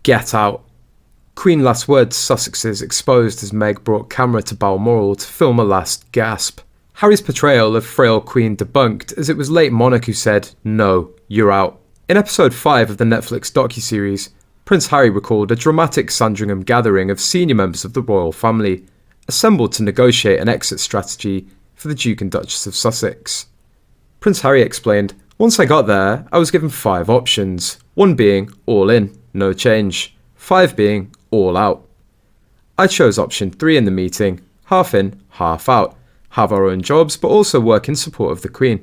Get out. Queen last words Sussexes exposed as Meg brought camera to Balmoral to film a last gasp. Harry's portrayal of frail Queen debunked, as it was late monarch who said, "No, you're out." In episode 5 of the Netflix docuseries, Prince Harry recalled a dramatic Sandringham gathering of senior members of the royal family, assembled to negotiate an exit strategy for the Duke and Duchess of Sussex. Prince Harry explained, "Once I got there, I was given 5 options, 1 being all in, no change, 5 being all out. I chose option 3 in the meeting, half in, half out, have our own jobs but also work in support of the Queen."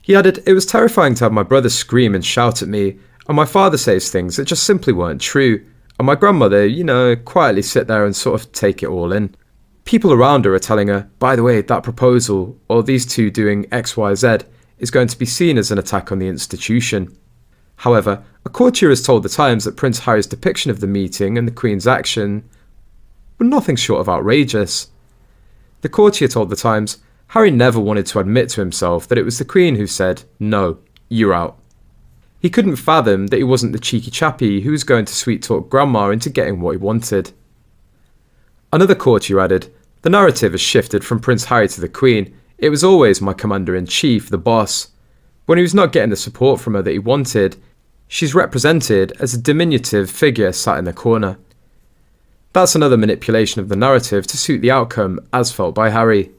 He added, "It was terrifying to have my brother scream and shout at me, and my father says things that just simply weren't true, and my grandmother, quietly sit there and sort of take it all in. People around her are telling her, by the way, that proposal, or these two doing XYZ, is going to be seen as an attack on the institution." However, a courtier has told The Times that Prince Harry's depiction of the meeting and the Queen's action were nothing short of outrageous. The courtier told The Times, Harry never wanted to admit to himself that it was the Queen who said, "No, you're out." He couldn't fathom that he wasn't the cheeky chappie who was going to sweet-talk Grandma into getting what he wanted. Another courtier added, "The narrative has shifted from Prince Harry to the Queen. It was always my commander-in-chief, the boss. When he was not getting the support from her that he wanted, she's represented as a diminutive figure sat in the corner." That's another manipulation of the narrative to suit the outcome as felt by Harry.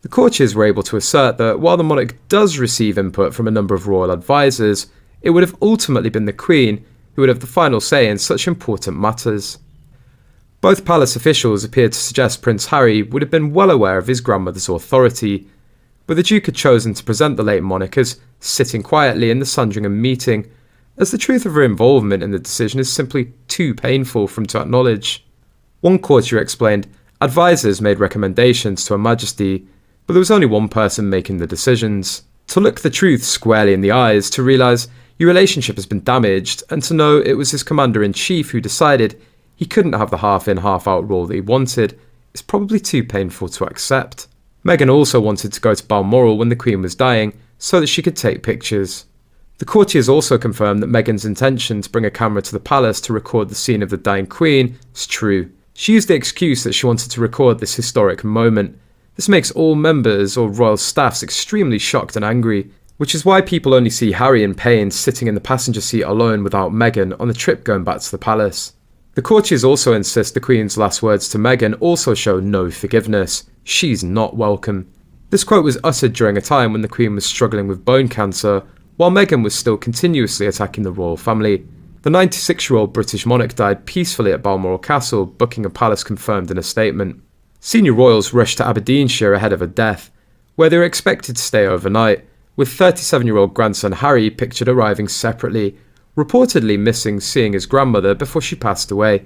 The courtiers were able to assert that while the monarch does receive input from a number of royal advisors, it would have ultimately been the Queen who would have the final say in such important matters. Both palace officials appeared to suggest Prince Harry would have been well aware of his grandmother's authority, but the Duke had chosen to present the late monarch as sitting quietly in the Sandringham meeting, as the truth of her involvement in the decision is simply too painful for him to acknowledge. One courtier explained, "Advisors made recommendations to Her Majesty, but there was only one person making the decisions. To look the truth squarely in the eyes, to realise your relationship has been damaged, and to know it was his commander-in-chief who decided he couldn't have the half-in, half-out role that he wanted, is probably too painful to accept." Meghan also wanted to go to Balmoral when the Queen was dying, so that she could take pictures. The courtiers also confirmed that Meghan's intention to bring a camera to the palace to record the scene of the dying Queen is true. She used the excuse that she wanted to record this historic moment. This makes all members or royal staffs extremely shocked and angry, which is why people only see Harry in pain sitting in the passenger seat alone without Meghan on the trip going back to the palace. The courtiers also insist the Queen's last words to Meghan also show no forgiveness. She's not welcome. This quote was uttered during a time when the Queen was struggling with bone cancer, while Meghan was still continuously attacking the royal family. The 96-year-old British monarch died peacefully at Balmoral Castle, Buckingham Palace confirmed in a statement. Senior royals rushed to Aberdeenshire ahead of her death, where they were expected to stay overnight, with 37-year-old grandson Harry pictured arriving separately, reportedly missing seeing his grandmother before she passed away.